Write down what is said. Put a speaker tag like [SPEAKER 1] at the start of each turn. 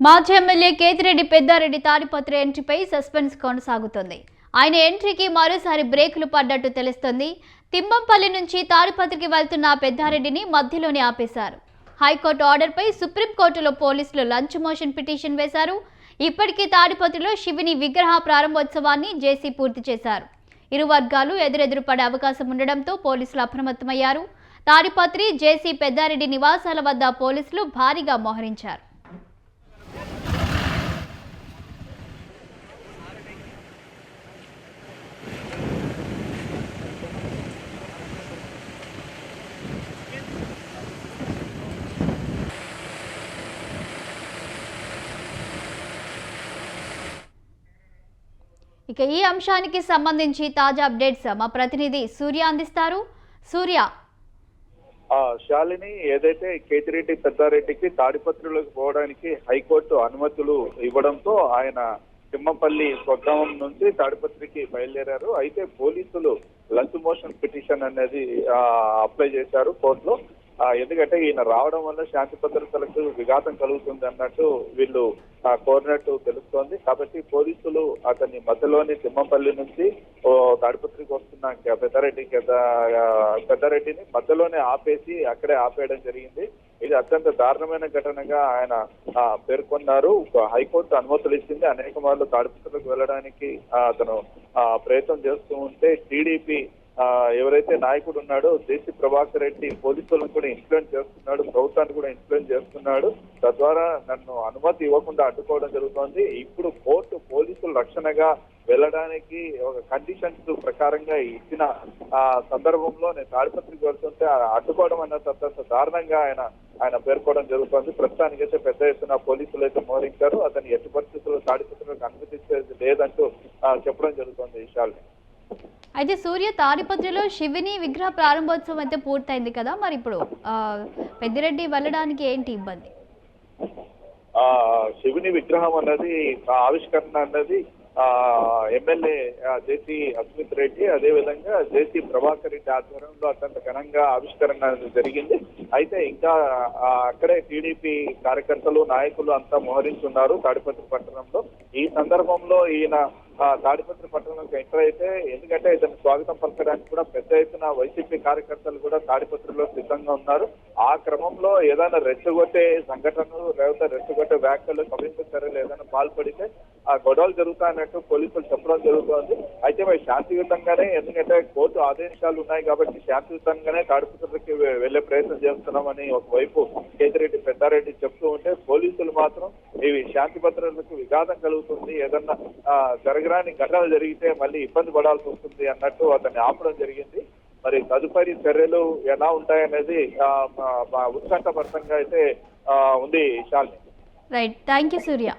[SPEAKER 1] మాజీ MLA Kethireddy Peddareddy Tadipatri ఎంట్రీపై suspense కొనసాగుతోంది. ఆయన ఎంట్రీకి మరోసారి బ్రేకులు పడ్డట్టు తెలుస్తోంది. తిమ్మంపల్లి నుంచి తాడిపత్రికి వెళ్తున్న పెద్దారెడ్డిని మధ్యలోనే ఆపేశారు. హైకోర్టు ఆర్డర్పై సుప్రీంకోర్టులో పోలీసులు లంచ్ మోషన్ పిటిషన్ వేశారు. ఇప్పటికీ తాడిపత్రిలో శివుని విగ్రహ ప్రారంభోత్సవాన్ని జేసీ పూర్తి చేశారు. ఇరు వర్గాలు ఎదురెదురు పడే అవకాశం ఉండడంతో పోలీసులు అప్రమత్తమయ్యారు. తాడిపత్రి జేసీ పెద్దారెడ్డి నివాసాల వద్ద పోలీసులు భారీగా మోహరించారు. ఇక ఈ అంశానికి సంబంధించి తాజా అప్డేట్స్ మా ప్రతినిధి సూర్య అందిస్తారు. సూర్య,
[SPEAKER 2] శాలిని, ఏదైతే కేతిరెడ్డి పెద్దారెడ్డికి తాడిపత్రిలోకి పోవడానికి హైకోర్టు అనుమతులు ఇవ్వడంతో ఆయన తిమ్మపల్లి స్వగ్రామం నుంచి తాడిపత్రికి బయలుదేరారు. అయితే పోలీసులు లంచ్ మోషన్ పిటిషన్ అనేది అప్లై చేశారు కోర్టులో. ఎందుకంటే ఈయన రావడం వల్ల శాంతి భద్రతలకు విఘాతం కలుగుతుంది అన్నట్టు వీళ్ళు కోరినట్టు తెలుస్తోంది. కాబట్టి పోలీసులు అతన్ని మధ్యలోని తిమ్మంపల్లి నుంచి తాడిపత్రికి వస్తున్న పెద్దారెడ్డిని మధ్యలోనే ఆపేసి అక్కడే ఆపేయడం జరిగింది. ఇది అత్యంత దారుణమైన ఘటనగా ఆయన పేర్కొన్నారు. హైకోర్టు అనుమతులు ఇచ్చింది. అనేక మార్లు తాడిపత్రికి వెళ్ళడానికి అతను ప్రయత్నం చేస్తూ ఉంటే టీడీపీ ఎవరైతే నాయకుడు ఉన్నాడో జేసీ ప్రభాకర్ రెడ్డి పోలీసులను కూడా ఇన్ఫ్లుయెన్స్ చేస్తున్నాడు, ప్రభుత్వాన్ని కూడా ఇన్ఫ్లుయెన్స్ చేస్తున్నాడు. తద్వారా నన్ను అనుమతి ఇవ్వకుండా అడ్డుకోవడం జరుగుతోంది. ఇప్పుడు కోర్టు పోలీసులు రక్షణగా వెళ్ళడానికి ఒక కండిషన్స్ ప్రకారంగా ఇచ్చిన సందర్భంలో నేను తాడిపత్రికి వెళ్తుంటే అడ్డుకోవడం అన్నది అత్యంత దారుణంగా ఆయన పేర్కోవడం జరుగుతోంది. ప్రస్తుతానికైతే పెద్ద ఎత్తున పోలీసులు అయితే మోహరించారు. అతన్ని ఎట్టి పరిస్థితుల్లో తాడిపత్రికి అనుమతించేది లేదంటూ చెప్పడం జరుగుతోంది ఈ విషయాల్ని.
[SPEAKER 1] అయితే సూర్య, తాడిపత్రిలో శివుని విగ్రహ ప్రారంభోత్సవం అయితే పూర్తయింది కదా, మరి ఇప్పుడు పెద్దిరెడ్డి వెళ్ళడానికి ఏంటి ఇబ్బంది?
[SPEAKER 2] శివుని విగ్రహం అన్నది ఆవిష్కరణ అన్నది ఎమ్మెల్యే జేసీ అస్మిత్ రెడ్డి, అదేవిధంగా జేసీ ప్రభాకర్ రెడ్డి ఆధ్వర్యంలో అత్యంత ఘనంగా ఆవిష్కరణ జరిగింది. అయితే ఇంకా అక్కడే టీడీపీ కార్యకర్తలు నాయకులు అంతా మోహరించున్నారు తాడిపత్రి పట్టణంలో. ఈ సందర్భంలో ఈయన తాడిపత్రి పట్టణంలోకి ఎంటర్ అయితే, ఎందుకంటే ఇతను స్వాగతం పలకడానికి కూడా పెద్ద ఎత్తున వైసీపీ కార్యకర్తలు కూడా తాడిపత్రిలో సిద్ధంగా ఉన్నారు. ఆ క్రమంలో ఏదైనా రెచ్చగొట్టే సంఘటనలు లేకపోతే రెచ్చగొట్టే వ్యాఖ్యలు, కవింపు చర్యలు ఏదైనా పాల్పడితే ఆ గొడవలు జరుగుతాయన్నట్టు పోలీసులు చెప్పడం జరుగుతోంది. అయితే మరి శాంతియుతంగానే, ఎందుకంటే కోర్టు ఆదేశాలు ఉన్నాయి కాబట్టి శాంతియుతంగానే తాడిపత్రికి వెళ్లే ప్రయత్నం చేస్తున్నామని ఒకవైపు కేతిరెడ్డి పెద్దారెడ్డి చెప్తూ ఉంటే, పోలీసులు మాత్రం ఇవి శాంతి భద్రతలకు విఘాతం కలుగుతుంది, ఏదన్నా జరగరాని ఘటనలు జరిగితే మళ్ళీ ఇబ్బంది పడాల్సి వస్తుంది అన్నట్టు అతన్ని ఆపడం జరిగింది. మరి తదుపరి చర్యలు ఎలా ఉంటాయనేది ఉత్కంఠభరితంగా అయితే ఉంది Shalini.
[SPEAKER 1] Right, thank you Surya.